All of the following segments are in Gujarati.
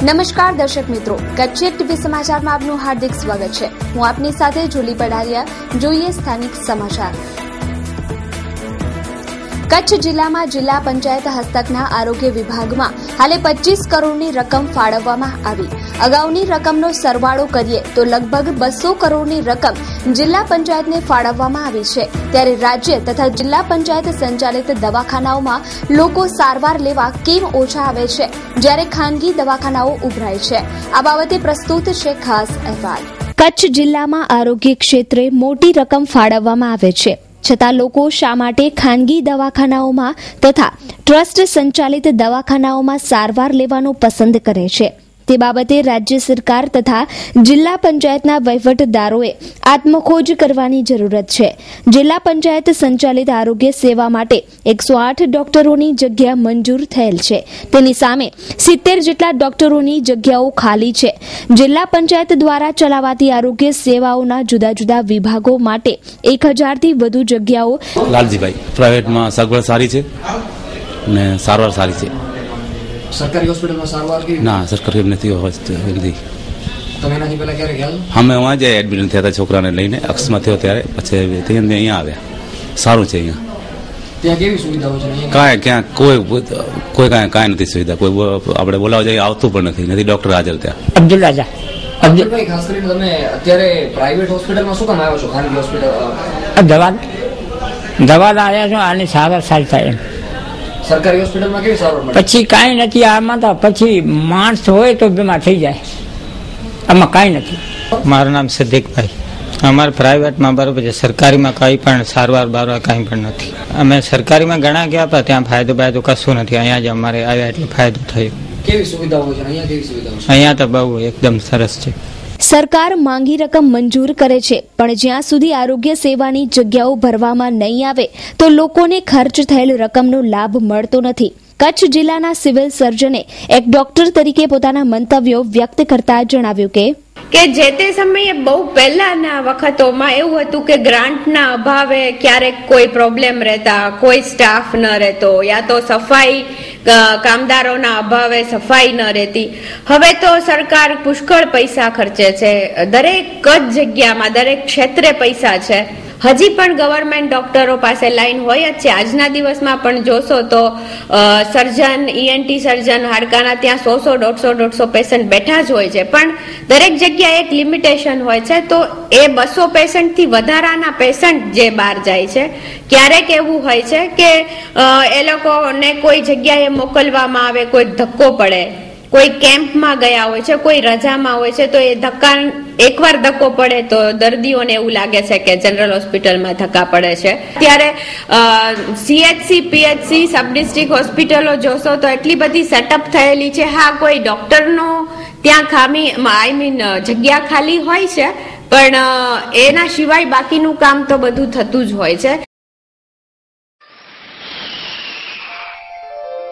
નમસ્કાર દર્શક મિત્રો, કચ્છ ટીવી સમાચારમાં આપનું હાર્દિક સ્વાગત છે. હું આપની સાથે જુલી પડારિયા. જોઈએ સ્થાનિક સમાચાર. કચ્છ જિલ્લામાં જિલ્લા પંચાયત હસ્તકના આરોગ્ય વિભાગમાં હાલે 25 કરોડની રકમ ફાળવવામાં આવી. અગાઉની રકમનો સરવાળો કરીએ તો લગભગ 200 કરોડની રકમ જિલ્લા પંચાયતને ફાળવવામાં આવી છે. ત્યારે રાજ્ય તથા જિલ્લા પંચાયત સંચાલિત દવાખાનાઓમાં લોકો સારવાર લેવા કેમ ઓછા આવે છે, જ્યારે ખાનગી દવાખાનાઓ ઉભરાય છે? આ બાબતે પ્રસ્તુત છે ખાસ અહેવાલ. કચ્છ જિલ્લામાં આરોગ્ય ક્ષેત્રે મોટી રકમ ફાળવવામાં આવે છે, છતાં લોકો શા માટે ખાનગી દવાખાનાઓમાં તથા ટ્રસ્ટ સંચાલિત દવાખાનાઓમાં સારવાર લેવાનું પસંદ કરે છે? તે બાબતે રાજ્ય સરકાર તથા જિલ્લા પંચાયતના વહીવટદારોએ આત્મખોજ કરવાની જરૂરત છે. જિલ્લા પંચાયત સંચાલિત આરોગ્ય સેવા માટે 108 ડોક્ટરોની જગ્યા મંજૂર થયેલ છે. તેની સામે 70 જેટલા ડોક્ટરોની જગ્યાઓ ખાલી છે. જિલ્લા પંચાયત દ્વારા ચલાવાતી આરોગ્ય સેવાઓના જુદા જુદા વિભાગો માટે 1000 થી વધુ જગ્યાઓ. લાલજીભાઈ, પ્રાઇવેટમાં સગવડ સારી છે ને સારવાર સારી છે. સરકારી હોસ્પિટલમાં સારવાર કેવી? ના, સરકારી નથી હોતી. તમે એનાથી પહેલા ક્યારે ખ્યાલ? અમે ત્યાં જ એડમિટ થયા હતા છોકરાને લઈને, અકસ્માત થયો ત્યારે. પછી અહીંયા આવ્યા. સારું છે અહીંયા. ત્યાં કેવી સુવિધાઓ છે? કાંઈ ક્યાં કોઈ કાંઈ નથી સુવિધા. કોઈ આપણે બોલાવવા જઈએ આવતું પણ નથી ડોક્ટર હાજર ત્યાં. અબ્દુલ રાજા. અબ્દુલભાઈ, ખાસ કરીને તમે અત્યારે પ્રાઇવેટ હોસ્પિટલમાં શું કામ આવ્યો છો? ખાનગી હોસ્પિટલ દવા આવ્યા છો, આની સારવાર સારી થાય એમ. સરકારી હોસ્પિટલમાં કેવી સારવાર મળે? પછી કાંઈ નથી. આમાં તો પછી માણસ હોય તો બીમાર થઈ જાય, આમાં કાંઈ નથી. મારું નામ સિદ્દીકભાઈ. અમારે પ્રાઇવેટમાં બરોબર છે, સરકારીમાં કંઈ પણ સારવાર બારવાર કાંઈ પણ નથી. અમે સરકારીમાં ઘણા ગયા હતા, ત્યાં ફાયદો કશું નથી. અહીંયા જ અમારે આવ્યા એટલે ફાયદો થયો. કેવી સુવિધાઓ છે અહીંયા? કેવી સુવિધાઓ છે અહીંયા? તો બહુ એકદમ સરસ છે. સરકાર માંગી રકમ મંજૂર કરે છે, પણ જ્યાં સુધી આરોગ્ય સેવાની જગ્યાઓ ભરવામાં નહીં આવે તો લોકોને ખર્ચ થયેલ રકમનો લાભ મળતો નથી. કચ્છ જિલ્લાના સિવિલ સર્જને એક ડોક્ટર તરીકે પોતાના મંતવ્યો વ્યક્ત કરતા જણાવ્યું કે જે તે સમયે બહુ પહેલાના વખતોમાં એવું હતું કે ગ્રાન્ટના અભાવે ક્યારેક કોઈ પ્રોબ્લેમ રહેતા, કોઈ સ્ટાફ ન રહેતો, યા તો સફાઈ કામદારોના અભાવે સફાઈ ન રહેતી. હવે તો સરકાર પુષ્કળ પૈસા ખર્ચે છે, દરેક જ જગ્યામાં દરેક ક્ષેત્રે પૈસા છે. હજી પણ ગવર્મેન્ટ ડોક્ટરો પાસે લાઈન હોય જ છે. આજના દિવસમાં પણ જોશો તો સર્જન, ઈએનટી સર્જન, હાડકાના ત્યાં 100-150 પેશન્ટ બેઠા જ હોય છે. પણ દરેક જગ્યાએ એક લિમિટેશન હોય છે. તો એ 200 પેશન્ટ થી વધારાના પેશન્ટ જે બહાર જાય છે, ક્યારેક એવું હોય છે કે એ લોકોને કોઈ જગ્યાએ મોકલવામાં આવે, કોઈ ધક્કો પડે, કોઈ કેમ્પમાં ગયા હોય છે, કોઈ રજામાં હોય છે, તો એ ધક્કા એકવાર ધક્કો પડે તો દર્દીઓને એવું લાગે છે કે જનરલ હોસ્પિટલમાં ધક્કા પડે છે. ત્યારે CHC, PHC, સબ ડિસ્ટ્રિક્ટ હોસ્પિટલો જોશો તો એટલી બધી સેટઅપ થયેલી છે. હા, કોઈ ડોક્ટરનો ત્યાં ખામી, જગ્યા ખાલી હોય છે, પણ એના સિવાય બાકીનું કામ તો બધું થતું જ હોય છે.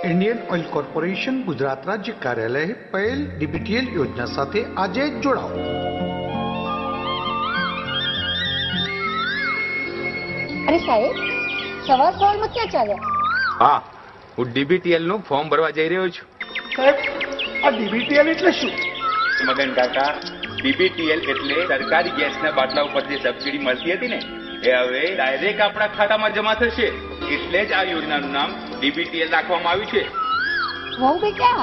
इंडियन ऑयल कॉर्पोरेशन गुजरात राज्य कार्यालय પહેલ DBTL યોજના સાથે આજે જ જોડાઓ. અરે સાહેબ, સવારમાં ક્યાં ચાલ્યા? હા, હું DBTL નું ફોર્મ ભરવા જઈ રહ્યો છું. સાહેબ, આ DBTL એટલે શું? મગન કાકા, DBTL એટલે સરકારી ગેસના બાટલા ઉપર જે સબસિડી મળતી હતી ને, એ હવે ડાયરેક્ટ આપણા ખાતામાં જમા થશે. એટલે જ આ યોજનાનું નામ DBTL રાખવામાં આવ્યું છે. હો બેટા.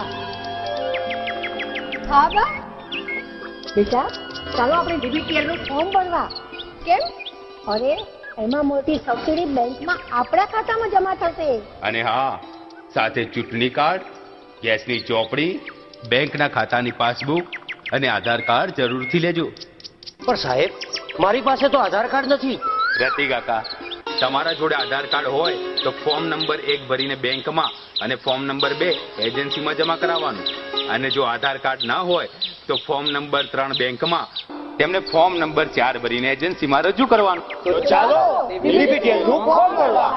હા બા બેટા, ચાલો આપણે DBTL નું ફોર્મ ભરવા. કેમ? અરે એમાં મોટી સબસિડી બેંકમાં આપણા ખાતામાં જમા થશે. અને હા, સાથે ચૂંટણી કાર્ડ, ગેસની ચોપડી, બેંકના ખાતાની પાસબુક અને આધાર કાર્ડ જરૂરથી લેજો. પણ સાહેબ, મારી પાસે તો આધાર કાર્ડ નથી. રતિ કાકા, તમારા જોડે આધાર કાર્ડ હોય તો ફોર્મ નંબર 1 ભરીને બેંકમાં અને ફોર્મ નંબર 2 એજન્સીમાં જમા કરાવવાનું. અને જો આધાર કાર્ડ ના હોય તો ફોર્મ નંબર 3 બેંકમાં, તેમને ફોર્મ નંબર 4 ભરીને એજન્સીમાં રજૂ કરવાનું. તો ચાલો DBTL નું ફોર્મ ભરવા.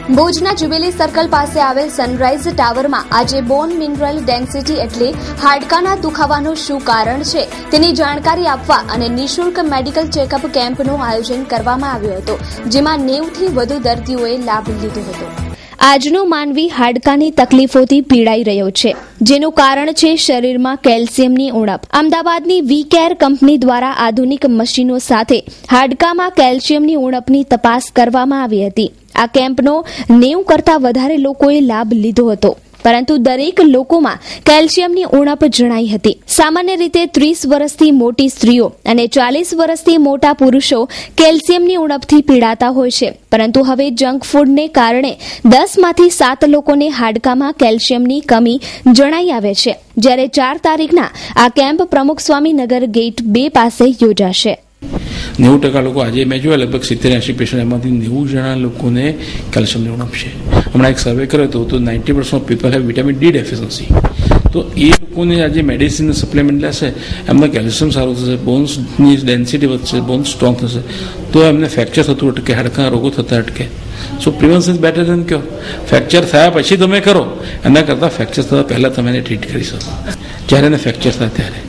ભુજના જ્યુબિલી સર્કલ પાસે આવેલ સનરાઇઝ ટાવરમાં આજે બોન મિનરલ ડેન્સિટી એટલે હાડકાના દુખાવાનું શું કારણ છે તેની જાણકારી આપવા અને નિઃશુલ્ક મેડિકલ ચેકઅપ કેમ્પનું આયોજન કરવામાં આવ્યું હતું, જેમાં 90 થી વધુ દર્દીઓએ લાભ લીધો હતો. આજનો માનવી હાડકાની તકલીફોથી પીડાઈ રહ્યો છે, જેનું કારણ છે શરીરમાં કેલ્શિયમની ઉણપ. અમદાવાદની વી કેર કંપની દ્વારા આધુનિક મશીનો સાથે હાડકામાં કેલ્શિયમની ઉણપની તપાસ કરવામાં આવી હતી. આ કેમ્પનો 90 કરતાં વધારે લોકોએ લાભ લીધો હતો, પરંતુ દરેક લોકોમાં કેલ્શિયમની ઉણપ જણાઈ હતી. સામાન્ય રીતે 30 વર્ષથી મોટી સ્ત્રીઓ અને 40 વર્ષથી મોટા પુરુષો કેલ્શિયમની ઉણપથી પીડાતા હોય છે, પરંતુ હવે જંક ફૂડને કારણે 10 માંથી 7 લોકોને હાડકામાં કેલ્શિયમની કમી જણાઈ આવે છે. જ્યારે 4 તારીખના આ કેમ્પ પ્રમુખ સ્વામી નગર ગેટ 2 પાસે યોજાશે. 90% લોકો આજે મેં જોયા લગભગ 70-80 પેશન્ટ, એમાંથી 90 જણા લોકોને કેલ્શિયમની ઉણપ છે. હમણાં એક સર્વે કર્યો હતો તો 90% of people have vitamin D deficiency. તો એ લોકોને આજે મેડિસિન સપ્લિમેન્ટ લેશે, એમને કેલ્શિયમ સારું થશે, બોન્સની ડેન્સિટી વધશે, બોન્સ સ્ટ્રોંગ થશે, તો એમને ફ્રેક્ચર થતું અટકે, હાડકાના રોગો થતા અટકે. So prevention is better than cure. Fracture થયા પછી તમે કરો એના કરતાં ફ્રેક્ચર થતાં પહેલાં તમે એને ટ્રીટ કરી શકો. જ્યારે એને ફ્રેક્ચર થાય ત્યારે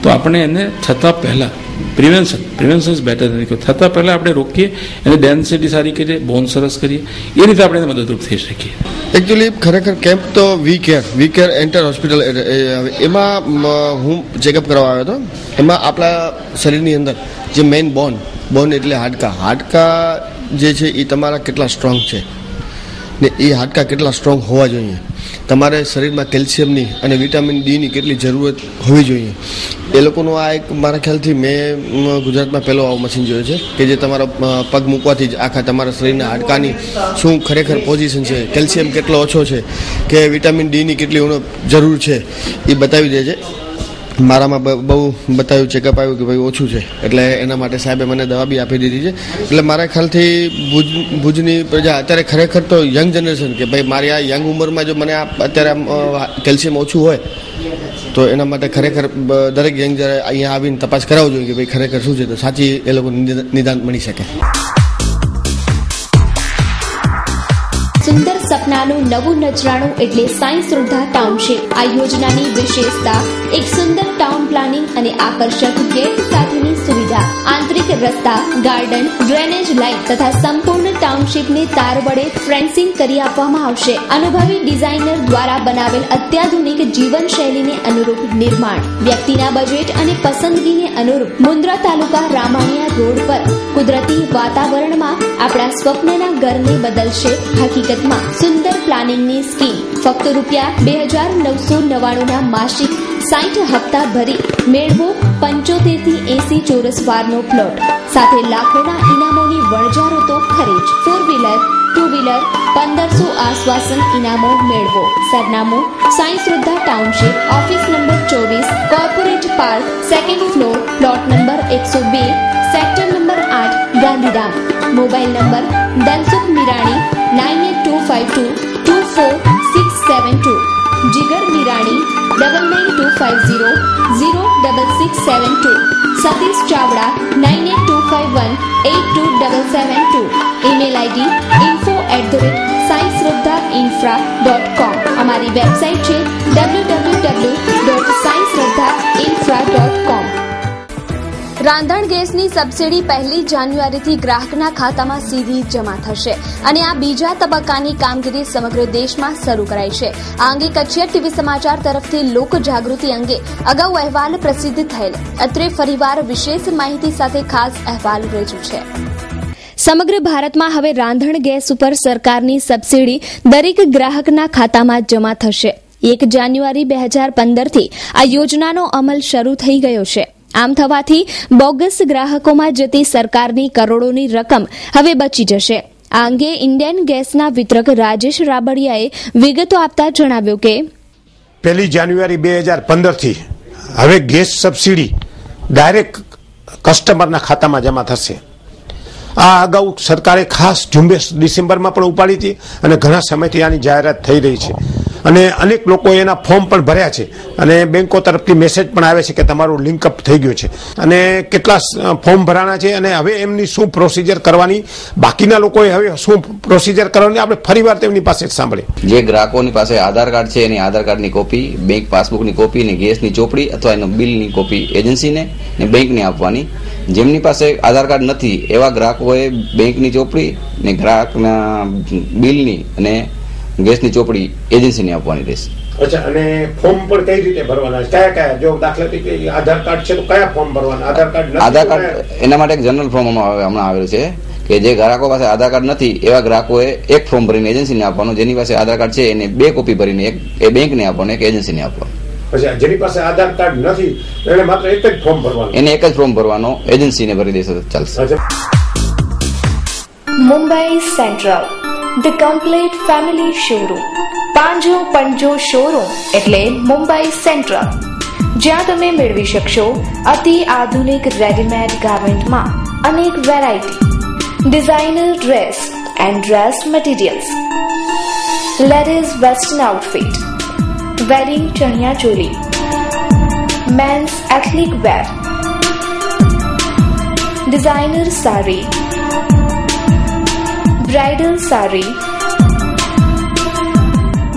તો આપણે એને થતાં પહેલાં prevention is better than cure. થતાં પહેલાં આપણે રોકીએ, એને ડેન્સિટી સારી કરીએ, બોન સરસ કરીએ, એ રીતે આપણે એને મદદરૂપ થઈ શકીએ. એકચ્યુઅલી ખરેખર કેમ્પ તો વી કેર એન્ટર હોસ્પિટલ, એમાં હું ચેકઅપ કરવા આવ્યો હતો. એમાં આપણા શરીરની અંદર જે મેઇન બોન એટલે હાડકા જે છે એ તમારા કેટલા સ્ટ્રોંગ છે ને એ હાડકા કેટલા સ્ટ્રોંગ હોવા જોઈએ, તમારે શરીરમાં કેલ્શિયમની અને વિટામિન ડીની કેટલી જરૂરત હોવી જોઈએ. એ લોકોનું આ એક મારા ખ્યાલથી મેં ગુજરાતમાં પહેલો આવો મશીન જોયો છે કે જે તમારા પગ મૂકવાથી જ આખા તમારા શરીરના હાડકાની શું ખરેખર પોઝિશન છે, કેલ્શિયમ કેટલો ઓછો છે કે વિટામિન ડીની કેટલી જરૂર છે એ બતાવી દે છે. મારામાં બહુ બતાવ્યું, ચેકઅપ આવ્યું કે ભાઈ ઓછું છે, એટલે એના માટે સાહેબે મને દવા બી આપી દીધી છે. એટલે મારા ખ્યાલથી ભુજની પ્રજા અત્યારે ખરેખર તો યંગ જનરેશન કે ભાઈ મારી આ યંગ ઉંમરમાં જો મને અત્યારે કેલ્શિયમ ઓછું હોય તો એના માટે ખરેખર દરેક યંગ જયારે અહીંયા આવીને તપાસ કરાવવું જોઈએ કે ભાઈ ખરેખર શું છે, તો સાચી એ લોકો નિદાન મળી શકે. સુંદર સપનાનું નવું નજરાણું એટલે સાઈ શ્રદ્ધા ટાઉનશીપ. આ યોજનાની વિશેષતા એક સુંદર ટાઉન પ્લાનિંગ અને આકર્ષક ગેટ સાથેની સુવિધા. આંતરિક રસ્તા, ગાર્ડન, ડ્રેનેજ લાઇન તથા સંપૂર્ણ ટાઉનશીપને તાર વડે ફેન્સિંગ કરી આપવામાં આવશે. અનુભવી ડિઝાઇનર દ્વારા બનાવેલ અત્યાધુનિક જીવનશૈલીને અનુરૂપ નિર્માણ. વ્યક્તિના બજેટ અને પસંદગીને અનુરૂપ મુન્દ્રા તાલુકા રામાણીયા રોડ પર કુદરતી વાતાવરણમાં આપણા સ્વપ્નના ઘરને બદલશે હકીકતમાં. સુંદર પ્લાનિંગની સ્કીમ. ફક્ત ₹2,999 ના માસિક 60 હપ્તા ભરી મેળવો 75 થી 80 ચોરસ વારનો પ્લોટ સાથે લાખોના ઇનામોની વણઝારો તો ખરી જ. 4 વ્હીલર 2 વ્હીલર 1500 આશ્વાસન ઇનામો મેળવો. સરનામું Sai Shraddha township, office number 24, corporate park, 2nd floor, plot number 102, sector number 8, Gandhidham. Mobile number Dhansukh Mirani 9825224672, Jigar Mirani 9925006672, Satish Chavda 9825182772. Email ID info@saisradhainfra.com. અમારી વેબસાઇટ છે www.saisradhainfra.com. રાંધણ ગેસની સબસિડી 1 જાન્યુઆરીથી ગ્રાહકના ખાતામાં સીધી જમા થશે અને આ બીજા તબક્કાની કામગીરી સમગ્ર દેશમાં શરૂ કરાઈ છે. આ અંગે કચ્છિયા ટીવી સમાચાર તરફથી લોક જાગૃતિ અંગે અગાઉ અહેવાલ પ્રસિદ્ધ થયેલ. અત્રે ફરીવાર વિશેષ માહિતી સાથે ખાસ અહેવાલ રજૂ છે. સમગ્ર ભારતમાં હવે રાંધણ ગેસ ઉપર સરકારની સબસિડી દરેક ગ્રાહકના ખાતામાં જમા થશે. 1 જાન્યુઆરી 2015થી આ યોજનાનો અમલ શરૂ થઈ ગયો છે. આમ થવાથી બોગસ ગ્રાહકોમાં જતી સરકારની કરોડોની રકમ હવે બચી જશે. આ અંગે ઇન્ડિયન ગેસના વિતરક રાજેશ રાબડિયાએ વિગતો આપતા જણાવ્યું કે 1 જાન્યુઆરી 2015થી હવે ગેસ સબસિડી ડાયરેક્ટ કસ્ટમરના ખાતામાં જમા થશે. આ અગાઉ સરકારે ખાસ ઝુંબેશ ડિસેમ્બરમાં પણ ઉપાડી હતી અને ઘણા સમયથી આની જાહેરાત થઈ રહી છે. અને અનેક લોકોએ એના ફોર્મ પણ ભર્યા છે અને બેંકો તરફથી મેસેજ પણ આવે છે કે તમારું લિંકઅપ થઈ ગયું છે અને કેટલા ફોર્મ ભરાણા છે અને હવે એમની શું પ્રોસિજર કરવાની, બાકીના લોકોએ હવે શું પ્રોસિજર કરવાની, આપણે ફરીવાર તેમની પાસે સાંભળીએ. જે ગ્રાહકોની પાસે આધાર કાર્ડ છે એની આધાર કાર્ડની કોપી, બેંક પાસબુકની કોપી ને ગેસની ચોપડી અથવા એનો બિલની કોપી એજન્સીને ને બેંકને આપવાની. જેમની પાસે આધાર કાર્ડ નથી એવા ગ્રાહકોએ બેંકની ચોપડી ને ગ્રાહકના બિલની અને ગેસની ચોપડી એજન્સીને આપવાની રહેશે. અચ્છા, અને ફોર્મ પણ કઈ રીતે ભરવાના? કયા જો દાખલા તરીકે આધાર કાર્ડ છે તો કયા ફોર્મ ભરવાના? આધાર કાર્ડ એના માટે એક જનરલ ફોર્મ હમણાં આવેલું છે કે જે ગ્રાહકો પાસે આધાર કાર્ડ નથી એવા ગ્રાહકોએ એક ફોર્મ ભરીને એજન્સીને આપવાનું. જેની પાસે આધાર કાર્ડ છે એને 2 કોપી ભરીને એક એ બેંકને આપવાનું, એક એજન્સીને આપવાનું. જેની પાસે આધાર કાર્ડ નથી એને માત્ર એક જ ફોર્મ ભરવાનું. એને એક જ ફોર્મ ભરવાનો, એજન્સીને ભરી દેશે તો ચાલશે. Mumbai central, the complete family showroom. પાંજો પંજો શોરૂમ એટલે મુંબઈ સેન્ટ્રલ, જ્યાં તમે મેળવી શકશો અતિ આધુનિક રેડીમેડ ગાર્મેન્ટમાં અનેક variety, designer dress and dress materials, ladies western outfit, wedding chaniya choli, men's ethnic wear, designer sari, bridal sari,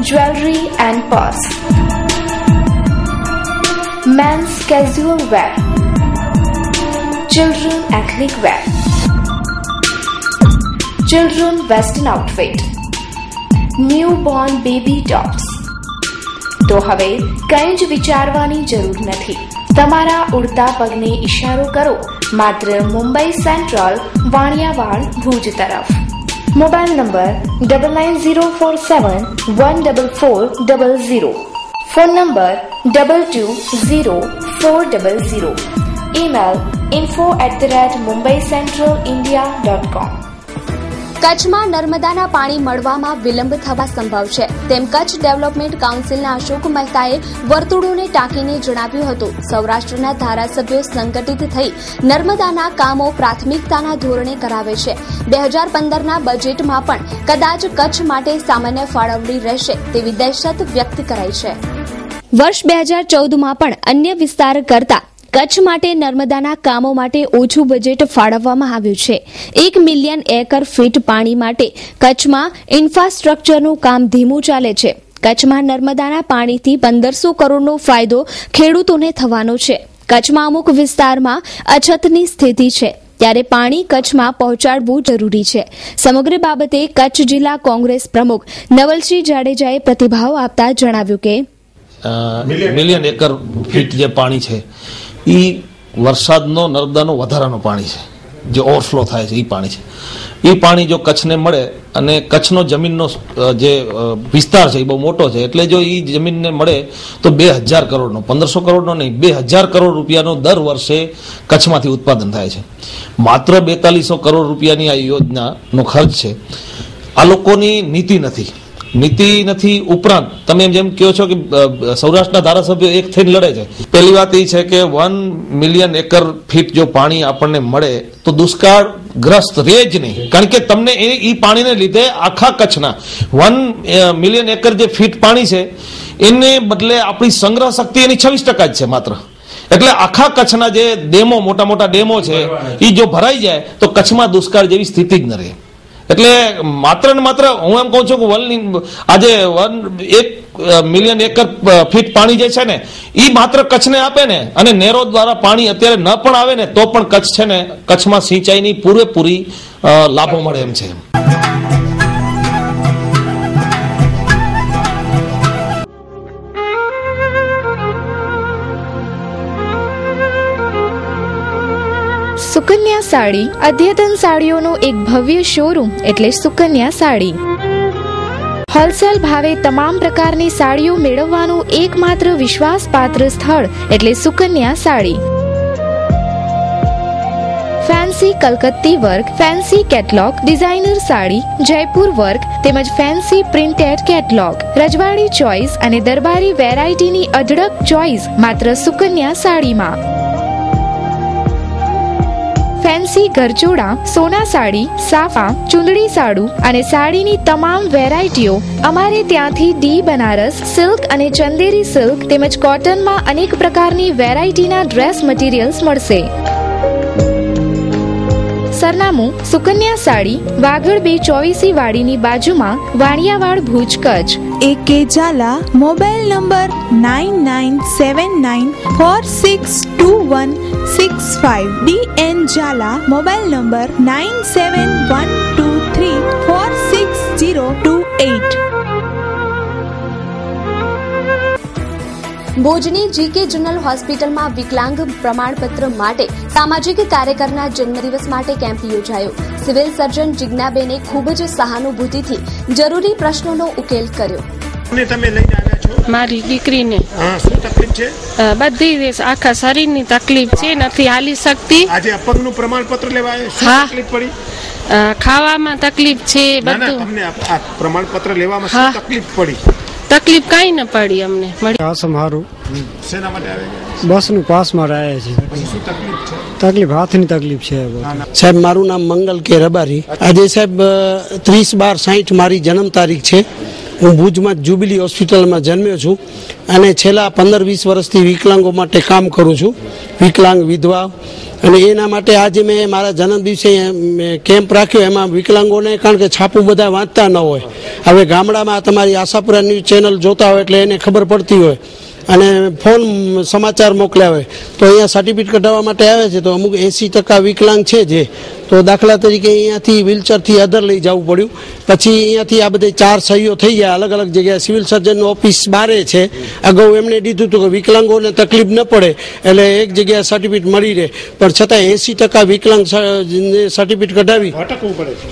jewellery and purse, men's casual wear, children ethnic wear, children western outfit, newborn baby tops. તો હવે કંઈ જ વિચારવાની જરૂર નથી. તમારા ઉડતા પગને ઇશારો કરો માત્ર મુંબઈ સેન્ટ્રલ, વાણિયાવાડ, ભુજ તરફ. Mobile number 9904714400, phone number 220400, email info@mumbaicentralindia.com. કચ્છમાં નર્મદાના પાણી મળવામાં વિલંબ થવા સંભવ છે તેમ કચ્છ ડેવલપમેન્ટ કાઉન્સિલના અશોક મહેતાએ વર્તુળોને ટાંકીને જણાવ્યું હતું. સૌરાષ્ટ્રના ધારાસભ્યો સંગઠિત થઈ નર્મદાના કામો પ્રાથમિકતાના ધોરણે કરાવે છે. 2015ના બજેટમાં પણ કદાચ કચ્છ માટે સામાન્ય ફાળવણી રહેશે તેવી દહેશત વ્યક્ત કરાઈ છે. વર્ષ 2014માં પણ અન્ય વિસ્તાર કરતા કચ્છ માટે નર્મદાના કામો માટે ઓછું બજેટ ફાળવવામાં આવ્યું છે. 1 મિલિયન એકર ફીટ પાણી માટે કચ્છમાં ઇન્ફ્રાસ્ટ્રક્ચરનું કામ ધીમું ચાલે છે. કચ્છમાં નર્મદાના પાણીથી 1500 કરોડનો ફાયદો ખેડૂતોને થવાનો છે. કચ્છમાં અમુક વિસ્તારમાં અછતની સ્થિતિ છે ત્યારે પાણી કચ્છમાં પહોંચાડવું જરૂરી છે. સમગ્ર બાબતે કચ્છ જિલ્લા કોંગ્રેસ પ્રમુખ નવલસિંહ જાડેજાએ પ્રતિભાવ આપતા જણાવ્યું કે મિલિયન એકર ફીટ જે પાણી છે એ વરસાદનો નર્મદાનો વધારાનો પાણી છે, જે ઓવરફ્લો થાય છે એ પાણી છે. એ પાણી જો કચ્છને મળે અને કચ્છનો જમીનનો જે વિસ્તાર છે એ બહુ મોટો છે એટલે જો એ જમીનને મળે તો 2000 કરોડનો, 1500 કરોડનો નહીં, 2000 કરોડ રૂપિયાનો દર વર્ષે કચ્છમાંથી ઉત્પાદન થાય છે. માત્ર 4200 કરોડ રૂપિયાની આ યોજનાનો ખર્ચ છે. આ લોકોની નીતિ નથી. ઉપરાંત તમે જેમ કહો છો કે સૌરાષ્ટ્રના ધારાસભ્યો એક થઈને લડે છે. પહેલી વાત એ છે કે 1 મિલિયન એકર ફીટ જો પાણી આપણને મળે તો દુષ્કાળ ગ્રસ્ત રહે જ નહીં, કારણ કે તમને એ પાણીને લીધે આખા કચ્છના 1 મિલિયન એકર જે ફીટ પાણી છે એને બદલે આપણી સંગ્રહ શક્તિ એની 26% જ છે માત્ર. એટલે આખા કચ્છના જે ડેમો, મોટા મોટા ડેમો છે એ જો ભરાઈ જાય તો કચ્છમાં દુષ્કાળ જેવી સ્થિતિ જ ન રહે. એટલે માત્ર ને માત્ર હું એમ કહું છું કે આજે 1 મિલિયન એકર ફીટ પાણી જે છે ને એ માત્ર કચ્છને આપે ને અને નહેરો દ્વારા પાણી અત્યારે ન પણ આવે ને તો પણ કચ્છ છે ને કચ્છમાં સિંચાઈની પૂરેપૂરી લાભો મળે એમ છે. સુકન્યા સાડી અદ્યતન સાડીઓનો એક ભવ્ય શોરૂમ એટલે સુકન્યા સાડી. હોલસેલ ભાવે તમામ પ્રકારની સાડીઓ મેળવવાનું એકમાત્ર વિશ્વાસપાત્ર સ્થળ એટલે સુકન્યા સાડી. ફેન્સી કલકત્તી work, fancy catalogue, designer sari, Jaipur work તેમજ ફેન્સી પ્રિન્ટેડ કેટલોગ, રજવાડી ચોઇસ અને દરબારી વેરાયટીની અઢળક ચોઇસ માત્ર સુકન્યા સાડીમાં. ફેન્સી ગરજોડા, સોના સાડી, સાફા, ચુંદડી સાડું અને સાડીની તમામ વેરાયટીઓ અમારે ત્યાંથી ડી બનારસ સિલ્ક અને ચંદેરી સિલ્ક તેમજ કોટનમાં અનેક પ્રકારની વેરાયટીના ડ્રેસ મટીરિયલ્સ મળશે. સરનામું સુકન્યા સાડી, વાગડ 224 વાડીની બાજુમાં, Vaniyavad, Bhuj, Kutch. AK Zala, mobile number 9979462165. DN Zala, mobile number 9712346028. ભુજની GK જનરલ હોસ્પિટલમાં વિકલાંગ પ્રમાણપત્ર માટે સામાજિક કાર્યકરના જન્મદિવસ માટે કેમ્પ યોજાયો. સિવિલ સર્જન જિજ્ઞાબેને ખૂબ જ સહાનુભૂતિથી જરૂરી પ્રશ્નોનો ઉકેલ કર્યો. તમે લઈને આવ્યા છો મારી દીકરીને. શું તકલીફ છે? બધી આખા શરીરની તકલીફ છે, નથી હાલી શકતી. આજે અપંગનું પ્રમાણપત્ર લેવા આવ્યા, શું તકલીફ પડી? ખાવામાં તકલીફ છે બધું. તમને આ પ્રમાણપત્ર લેવામાં શું તકલીફ પડી? તકલીફ કઈ ન પડી અમને. સારું શેના માટે આવ્યા? બસ નું પાસ માં આવ્યા છે. શું તકલીફ છે? તકલીફ હાથની તકલીફ છે સાહેબ. મારું નામ મંગલ કે રબારી. આજે સાહેબ 30/12/60 મારી જન્મ તારીખ છે. હું ભુજમાં જ્યુબિલી હોસ્પિટલમાં જન્મ્યો છું અને છેલ્લા 15-20 વર્ષથી વિકલાંગો માટે કામ કરું છું, વિકલાંગ વિધવા. અને એના માટે આજે મેં મારા જન્મ દિવસે કેમ્પ રાખ્યો. એમાં વિકલાંગોને, કારણ કે છાપું બધા વાંચતા ન હોય, હવે ગામડામાં તમારી આશાપુરા ન્યૂઝ ચેનલ જોતા હોય એટલે એને ખબર પડતી હોય અને ફોન સમાચાર મોકલ્યા હોય તો અહીંયા સર્ટિફિકેટ કઢાવવા માટે આવે છે. તો અમુક 80% વિકલાંગ છે જે, તો દાખલા તરીકે અહીંયાથી વ્હીલચેરથી અધર લઈ જવું પડ્યું. પછી અહીંયાથી આ બધે 4 સહીઓ થઈ ગયા અલગ અલગ જગ્યાએ. સિવિલ સર્જન ઓફિસ બારે છે. અગાઉ એમને દીધું હતું કે વિકલાંગોને તકલીફ ન પડે એટલે એક જગ્યાએ સર્ટિફિકેટ મળી રહે, પણ છતાં 80% વિકલાંગ સર્ટિફિકેટ કઢાવી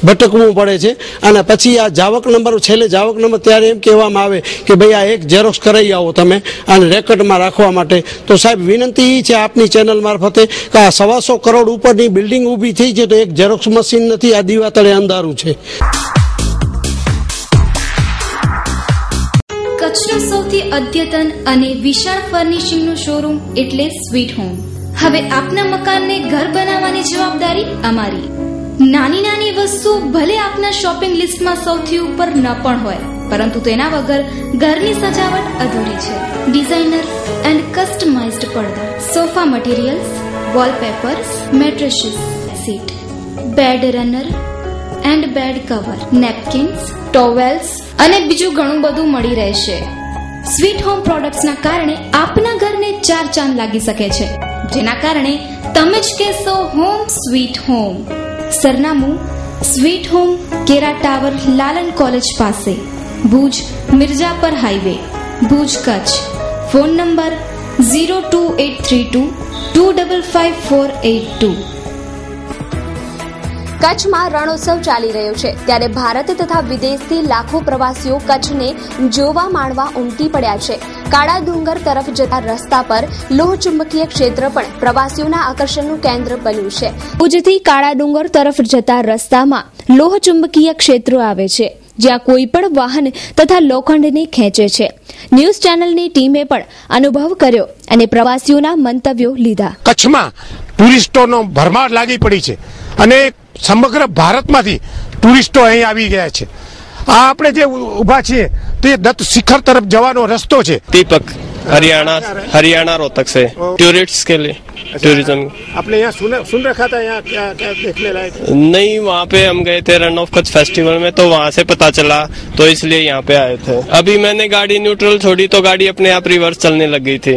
ભટકવું પડે છે. અને પછી આ જાવક નંબર, છેલ્લે જાવક નંબર ત્યારે એમ કહેવામાં આવે કે ભાઈ આ એક ઝેરોક્સ કરાવી આવો તમે અને રેકોર્ડમાં રાખવા માટે. તો સાહેબ વિનંતી એ છે આપની ચેનલ મારફતે કે આ 125 કરોડ ઉપરની બિલ્ડિંગ ઊભી થઈ છે તો એક ઝેરોક્સ મશીન નથી, આ દીવા તળે અંધારું છે. કચ્છનું સૌથી અદ્યતન અને વિશાળ ફર્નિશિંગનું શોરૂમ એટલે સ્વીટ હોમ. હવે આપના મકાનને ઘર બનાવવાની જવાબદારી અમારી. નાની નાની વસ્તુ ભલે આપના શોપિંગ લિસ્ટમાં સૌથી ઉપર ન પણ હોય, પરંતુ તેના વગર ઘરની સજાવટ અધૂરી છે. ડિઝાઇનર એન્ડ કસ્ટમાઇઝ્ડ પડદા, sofa materials, wallpapers, mattresses, seat, bed runner and bed cover, napkins, towels અને બીજું ઘણું બધું મળી રહેશે. સ્વીટ હોમ પ્રોડક્ટ્સના કારણે આપના ઘરને 4 ચાંદ લાગી શકે છે, જેના કારણે તમે જ કહેશો હોમ સ્વીટ હોમ. સરનામું સ્વીટ હોમ, કેરા ટાવર, લાલન કોલેજ પાસે, Bhuj Mirjapar highway, Bhuj, Kutch. Phone number 02832 255 482. કચ્છમાં રણોત્સવ ચાલી રહ્યો છે ત્યારે ભારત તથા વિદેશથી લાખો પ્રવાસીઓ કચ્છને જોવા માણવા ઉમટી પડ્યા છે. કાળા ડુંગર તરફ જતા રસ્તા પર લોહચુંબકીય ક્ષેત્ર પણ પ્રવાસીઓના આકર્ષણનું કેન્દ્ર બન્યું છે. ભુજથી કાળા ડુંગર તરફ જતા રસ્તામાં લોહચુંબકીય ક્ષેત્રો આવે છે જ્યાં કોઈ પણ વાહન તથા લોખંડને ખેંચે છે. ન્યૂઝ ચેનલની ટીમે પણ અનુભવ કર્યો અને પ્રવાસીઓના મંતવ્યો લીધા. કચ્છમાં ટુરિસ્ટોનો ભરમાર લાગી પડી છે અને સમગ્ર ભારતમાંથી ટુરિસ્ટો અહીં આવી ગયા છે. આ આપણે જે ઉભા છીએ તો એ દત્ત શિખર તરફ જવાનો રસ્તો છે. दीपक हरियाणा रोहतक से टूरिस्ट के लिए टूरिज्म. आपने यहाँ सुन रखा था यहाँ क्या क्या देखने लायक? नहीं, वहाँ पे हम गए थे रन ऑफ कच्छ फेस्टिवल में, तो वहाँ से पता चला तो इसलिए यहाँ पे आए थे. अभी मैंने गाड़ी न्यूट्रल छोड़ी तो गाड़ी अपने आप रिवर्स चलने लग गई थी.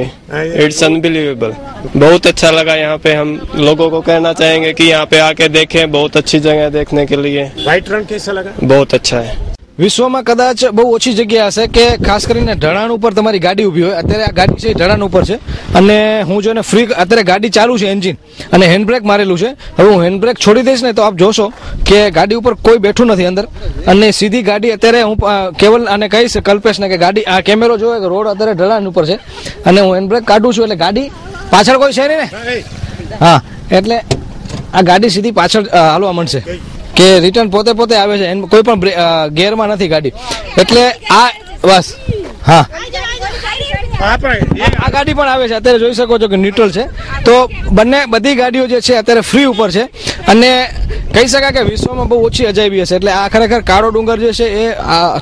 It's unbelievable. बहुत अच्छा लगा. यहाँ पे हम लोगों को कहना चाहेंगे कि यहाँ पे आके देखें, बहुत अच्छी जगह है देखने के लिए. व्हाइट रण कैसा लगा? बहुत अच्छा है. વિશ્વમાં કદાચ બહુ ઓછી જગ્યા હશે કે ખાસ કરીને ઢળાણ ઉપર તમારી ગાડી ઊભી હોય. અત્યારે આ ગાડી છે ઢળાણ ઉપર છે અને હું જોને ફ્રી અત્યારે ગાડી ચાલુ છે એન્જિન અને હેન્ડબ્રેક મારેલું છે. હવે હું હેન્ડબ્રેક છોડી દઈશ ને તો આપ જોશો કે ગાડી ઉપર કોઈ બેઠું નથી અંદર અને સીધી ગાડી. અત્યારે હું કેવલ અને કહીશ કલ્પેશને કે ગાડી આ કેમેરો જોવે કે રોડ અત્યારે ઢળાણ ઉપર છે અને હું હેન્ડબ્રેક કાઢું છું એટલે ગાડી પાછળ કોઈ છે નહીં ને. હા, એટલે આ ગાડી સીધી પાછળ હાલવા માંડશે કે રિટર્ન પોતે આવે છે, કોઈ પણ ગેરમાં નથી ગાડી. એટલે આ બસ હા આ ગાડી પણ આવે છે, અત્યારે જોઈ શકો છો કે ન્યુટ્રલ છે. તો બધી ગાડીઓ જે છે અત્યારે ફ્રી ઉપર છે અને કહી શકાય કે વિશ્વમાં બહુ ઓછી અજાયબી હશે. એટલે આ ખરેખર કાળો ડુંગર જે છે એ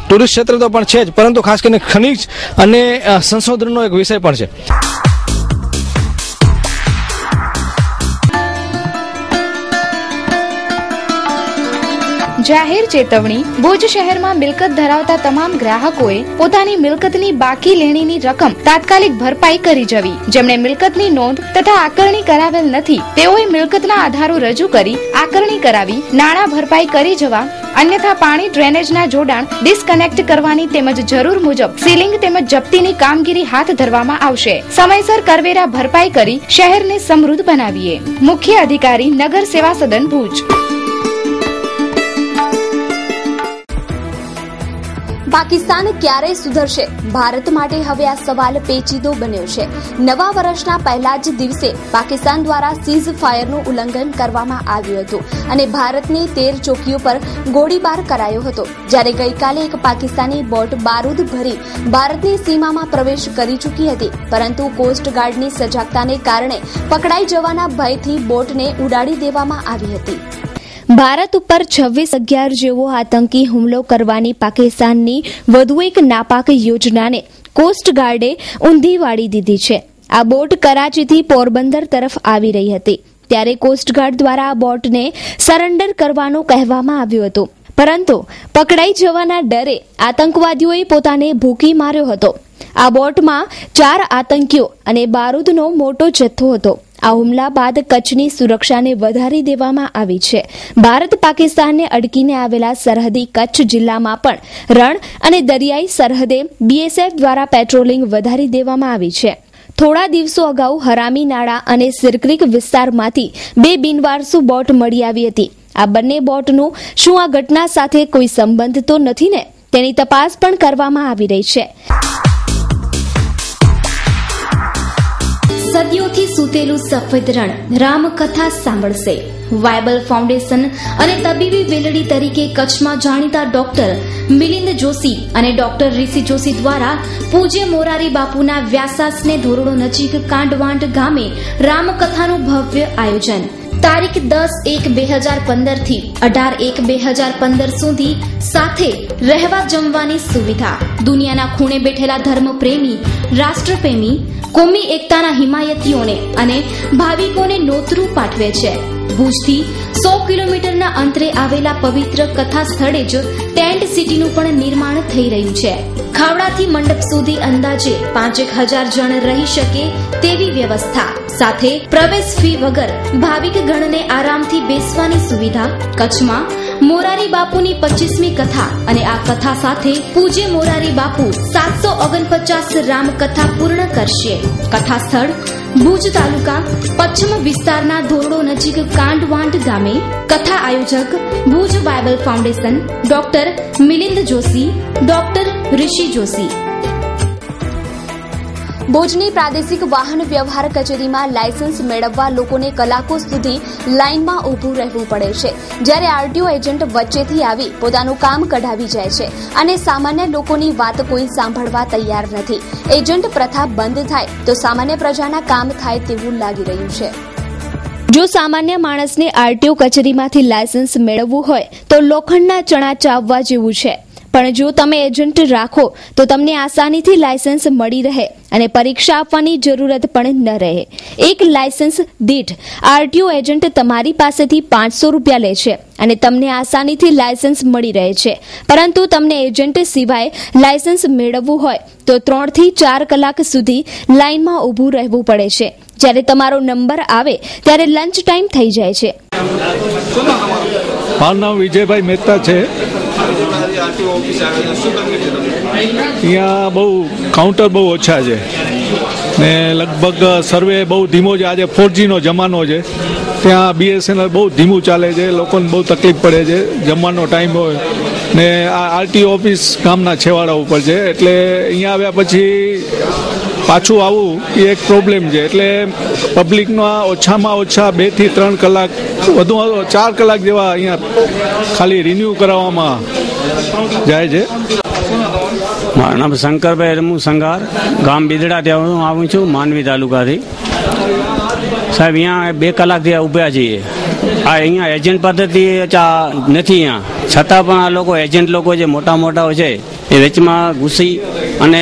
ટુરિસ્ટ ક્ષેત્ર તો પણ છે જ, પરંતુ ખાસ કરીને ખનિજ અને સંશોધનનો એક વિષય પણ છે. જાહેર ચેતવણી. ભુજ શહેરમાં મિલકત ધરાવતા તમામ ગ્રાહકોએ પોતાની મિલકતની બાકી લેણીની રકમ તાત્કાલિક ભરપાઈ કરી જવી. જેમણે મિલકતની નોંધ તથા આકરણી કરાવેલ નથી તેઓએ મિલકતના આધારો રજૂ કરી આકરણી કરાવી નાણાં ભરપાઈ કરી જવા. અન્યથા પાણી ડ્રેનેજના જોડાણ ડિસ્કનેક્ટ કરવાની તેમજ જરૂર મુજબ સીલિંગ તેમજ જપ્તીની કામગીરી હાથ ધરવામાં આવશે. સમયસર કરવેરા ભરપાઈ કરી શહેરને સમૃદ્ધ બનાવીએ. મુખ્ય અધિકારી નગર સેવા સદન ભુજ. પાકિસ્તાન ક્યારે સુધરશે? ભારત માટે હવે આ સવાલ પેચીદો બન્યો છે. નવા વર્ષના પહેલા જ દિવસે પાકિસ્તાન દ્વારા સીઝ ફાયરનું ઉલ્લંઘન કરવામાં આવ્યું હતું અને ભારતની 13 ચોકીઓ પર ગોળીબાર કરાયો હતો. જ્યારે ગઈકાલે એક પાકિસ્તાની બોટ બારૂદ ભરી ભારતની સીમામાં પ્રવેશ કરી ચૂકી હતી, પરંતુ કોસ્ટગાર્ડની સજાગતાને કારણે પકડાઈ જવાના ભયથી બોટને ઉડાડી દેવામાં આવી હતી. ભારત ઉપર 26/11 જેવો આતંકી હુમલો કરવાની પાકિસ્તાનની વધુ એક નાપાક યોજનાને કોસ્ટગાર્ડે ઊંધી વાળી દીધી છે. આ બોટ કરાચીથી પોરબંદર તરફ આવી રહી હતી ત્યારે કોસ્ટગાર્ડ દ્વારા આ બોટને સરેન્ડર કરવાનું કહેવામાં આવ્યું હતું, પરંતુ પકડાઈ જવાના ડરે આતંકવાદીઓએ પોતાને ભૂકી માર્યો હતો. આ બોટમાં 4 આતંકીઓ અને બારૂદનો મોટો જથ્થો હતો. આ હુમલા બાદ કચ્છની સુરક્ષાને વધારી દેવામાં આવી છે. ભારત પાકિસ્તાનને અડકીને આવેલા સરહદી કચ્છ જિલ્લામાં પણ રણ અને દરિયાઈ સરહદે BSF દ્વારા પેટ્રોલિંગ વધારી દેવામાં આવી છે. થોડા દિવસો અગાઉ હરામી નાળા અને સિરક્રીક વિસ્તારમાંથી 2 બિનવારસુ બોટ મળી આવી હતી. આ બંને બોટનું શું આ ઘટના સાથે કોઈ સંબંધ તો નથી ને? તેની તપાસ પણ કરવામાં આવી રહી છે. સદીઓથી સૂતેલું સફેદ રણ રામકથા સાંભળશે. વાયબલ ફાઉન્ડેશન અને તબીબી વેલડી તરીકે કચ્છમાં જાણીતા ડોક્ટર મિલિંદ જોશી અને ડોક્ટર ઋષિ જોશી દ્વારા પૂજ્ય મોરારી બાપુના વ્યાસાસને ધોરડો નજીક કાંડવાંટ ગામે રામકથાનું ભવ્ય આયોજન. તારીખ 10/1/2015 થી 18/1/2015 સુધી સાથે રહેવા જમવાની સુવિધા. દુનિયાના ખૂણે બેઠેલા ધર્મપ્રેમી, રાષ્ટ્રપ્રેમી, કોમી એકતાના હિમાયતીઓને અને ભાવિકોને નોતરું પાઠવે છે. ભુજથી 100 કિલોમીટરના અંતરે આવેલા પવિત્ર કથા સ્થળે જ ટેન્ટ સિટીનું પણ નિર્માણ થઈ રહ્યું છે. ખાવડાથી મંડપ સુધી અંદાજે 5,000 જણ રહી શકે તેવી વ્યવસ્થા સાથે પ્રવેશ ફી વગર ભાવિક ગણને આરામથી બેસવાની સુવિધા. કચ્છમાં મોરારી બાપુની 25મી કથા અને આ કથા સાથે પૂજ્ય મોરારી બાપુ 749 રામકથા પૂર્ણ કરશે. કથા સ્થળ ભુજ તાલુકા પશ્ચિમ વિસ્તારના ધોરડો નજીક કાંડવાંટ ગામે. કથા આયોજક Bhuj Bible foundation, doctor Milind Joshi, doctor Rishi Joshi. ભુજની પ્રાદેશિક વાહન વ્યવહાર કચેરીમાં લાયસન્સ મેળવવા લોકોને કલાકો સુધી લાઇનમાં ઊભું રહેવું પડે છે, જ્યારે આરટીઓ એજન્ટ વચ્ચેથી આવી પોતાનું કામ કઢાવી જાય છે અને સામાન્ય લોકોની વાત કોઈ સાંભળવા તૈયાર નથી. એજન્ટ પ્રથા બંધ થાય તો સામાન્ય પ્રજાના કામ થાય તેવું લાગી રહ્યું છે. જો સામાન્ય માણસને આરટીઓ કચેરીમાંથી લાયસન્સ મેળવવું હોય તો લોખંડના ચણા ચાવવા જેવું છે, પણ જો તમે એજન્ટ રાખો તો તમને આસાનીથી લાયસન્સ મળી રહે અને પરીક્ષા આપવાની જરૂરત પણ ન રહે. એક લાયસન્સ દીઠ આરટીઓ એજન્ટ તમારી પાસેથી 500 રૂપિયા લે છે અને તમને આસાનીથી લાયસન્સ મળી રહે છે, પરંતુ તમને એજન્ટ સિવાય લાયસન્સ મેળવવું હોય તો 3 થી 4 કલાક સુધી લાઇનમાં ઊભું રહેવું પડે છે. જ્યારે તમારો નંબર આવે ત્યારે લંચ ટાઈમ થઈ જાય છે. મારું નામ વિજયભાઈ મહેતા છે. અહીંયા બહુ કાઉન્ટર બહુ ઓછા છે ને લગભગ સર્વે બહુ ધીમો છે. આજે 4G નો જમાનો છે, ત્યાં BSNL બહુ ધીમું ચાલે છે, લોકોને બહુ તકલીફ પડે છે. જમવાનો ટાઈમ હોય ને આ આરટીઓ ઓફિસ ગામના છેવાડા ઉપર છે, એટલે અહીંયા આવ્યા પછી પાછું આવવું એ એક પ્રોબ્લેમ છે. એટલે પબ્લિકનો ઓછામાં ઓછા 2 થી 3 કલાક, વધુ 4 કલાક જેવા અહીંયા ખાલી રિન્યૂ કરાવવામાં જાય છે. મારું નામ શંકરભાઈ રમુ સંઘાર, ગામ બિદડાથી આવું છું, માંડવી તાલુકાથી. સાહેબ અહીંયા 2 કલાકથી ઊભા છીએ. અહીંયા એજન્ટ પદ્ધતિ નથી અહીંયા, છતાં પણ આ લોકો એજન્ટ લોકો જે મોટા મોટા છે એ વેચમાં ઘૂસી અને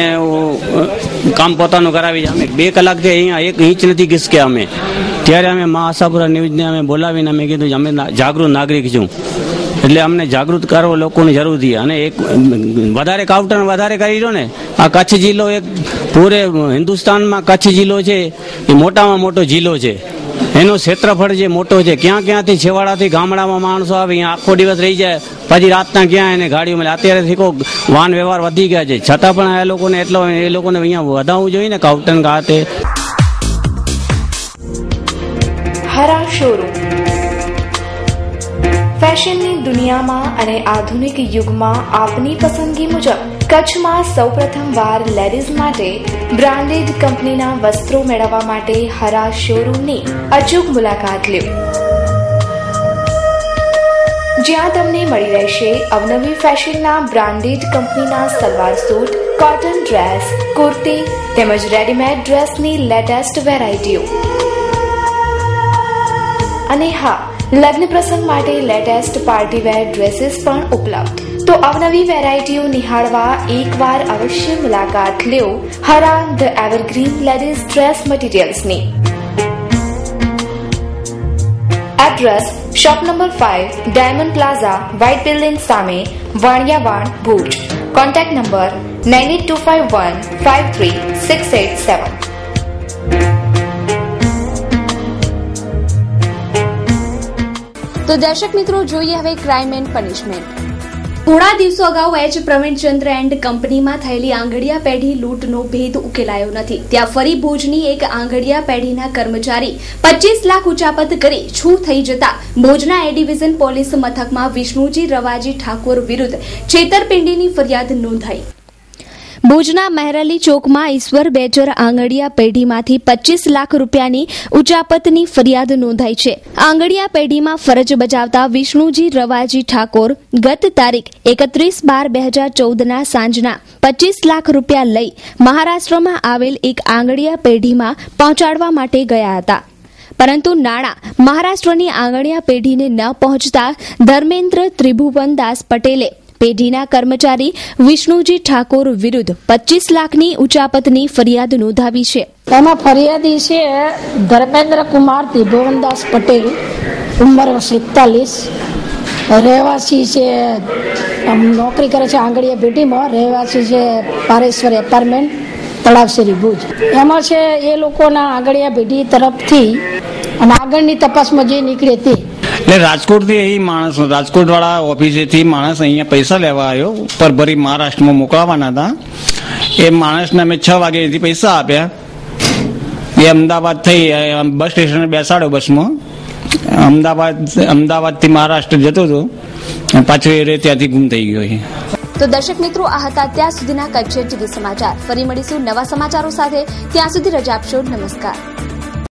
કામ પોતાનું કરાવી. અમે 2 કલાકથી અહીંયા 1 ઇંચ નથી ઘીસક્યા અમે. ત્યારે અમે મા આશાપુરા ન્યૂઝને અમે બોલાવીને અમે કીધું અમે જાગૃત નાગરિક છું, એટલે અમને જાગૃત કરવો લોકોની જરૂર હતી. અને એક વધારે કાઉન્ટર વધારે કરી દો ને. આ કચ્છ જિલ્લો એક પૂરે હિન્દુસ્તાનમાં કચ્છ જિલ્લો છે એ મોટામાં મોટો જિલ્લો છે. એનો ક્ષેત્રફળ જે મોટો છે, ક્યાંથી છેવાડાથી ગામડામાં માણસો આવે, અહીંયા આખો દિવસ રહી જાય, પછી રાતના ક્યાં એને ગાડીઓ મળે. અત્યારેથી વાહન વ્યવહાર વધી ગયા છે, છતાં પણ એ લોકોને અહીંયા વધારવું જોઈએ ને કાઉન્ટર ખાતે. હરા શોરૂમ ફેશનની દુનિયામાં અને આધુનિક યુગમાં આપની પસંદગી મુજબ કચ્છમાં સૌપ્રથમવાર લેડીઝ માટે બ્રાન્ડેડ કંપનીના વસ્ત્રો મેળવવા માટે હરા શોરૂમની અચૂક મુલાકાત લો, જ્યાં તમને મળી રહેશે અવનવી ફેશનના બ્રાન્ડેડ કંપનીના salwar suit, cotton dress, kurti તેમજ રેડીમેડ ડ્રેસની લેટેસ્ટ વેરાયટીઓ. અને હા, લગ્ન પ્રસંગ માટે લેટેસ્ટ પાર્ટીવેર ડ્રેસીસ પણ ઉપલબ્ધ. તો અવનવી વેરાયટીઓ નિહાળવા એકવાર અવશ્ય મુલાકાત લો Hara the evergreen ladies dress મટીરિયલ્સની. Address shop number 5, diamond plaza, white building સામે, વાણિયાવાડ, ભુજ. Contact number 9825153687. તો દર્શક મિત્રો, જોઈએ હવે ક્રાઇમ એન્ડ પનિશમેન્ટ. થોડા દિવસો અગાઉ એચ પ્રવીણચંદ્ર એન્ડ કંપનીમાં થયેલી આંગડિયા પેઢી લૂંટનો ભેદ ઉકેલાયો નથી. ત્યાં ફરી ભુજની એક આંગડિયા પેઢીના કર્મચારી 25 લાખ ઉચાપત કરી છૂ થઈ જતા ભુજના એ ડિવિઝન પોલીસ મથકમાં વિષ્ણુજી રવાજી ઠાકોર વિરુદ્ધ છેતરપિંડીની ફરિયાદ નોંધાઈ. ભુજના મહેરલી ચોકમાં ઈશ્વર બેચર આંગડિયા પેઢીમાંથી 25 લાખ રૂપિયાની ઉચાપતની ફરિયાદ નોંધાઈ છે. આંગડિયા પેઢીમાં ફરજ બજાવતા વિષ્ણુજી રવાજી ઠાકોર ગત તારીખ 31/12/2014ના સાંજના 25 લાખ રૂપિયા લઈ મહારાષ્ટ્રમાં આવેલ એક આંગડિયા પેઢીમાં પહોંચાડવા માટે ગયા હતા. પરંતુ નાણાં મહારાષ્ટ્રની આંગડિયા પેઢીને ન પહોંચતા ધર્મેન્દ્ર ત્રિભુવનદાસ પટેલે પેઢીના કર્મચારી વિષ્ણુજી ઠાકોર વિરુદ્ધ 25 લાખની ઉચાપતની ફરિયાદ નોંધાવી છે. એમાં ફરિયાદી છે ધર્મેન્દ્ર કુમાર ત્રિભુવનદાસ પટેલ, ઉંમર 47, રહેવાસી છે, નોકરી કરે છે આંગડિયા પેઢીમાં, રહેવાસી છે પારેશ્વર એપાર્ટમેન્ટ, તળાવશેરી, ભુજ. એમાં છે એ લોકોના આંગડિયા પેઢી તરફથી અને આગળની તપાસમાં જે નીકળે તે એટલે રાજકોટથી એ માણસ, રાજકોટ વાળા ઓફિસેથી માણસ અહીંયા પૈસા લેવા આવ્યો, પર ભરી મહારાષ્ટ્રમાં મોકલવાના હતા. એ માણસને અમે 6 વાગ્યાથી પૈસા આપ્યા. એ અમદાવાદ થઈ બસ સ્ટેશને બેસાડ્યો બસમાં. અમદાવાદથી મહારાષ્ટ્ર જતો હતો, પાછો એ ત્યાંથી ગુમ થઈ ગયો. તો દર્શક મિત્રો, આ હતા ત્યાં સુધીના કચ્છ ટીવી સમાચાર. ફરી મળીશું નવા સમાચારો સાથે. ત્યાં સુધી રજા આપશો. નમસ્કાર.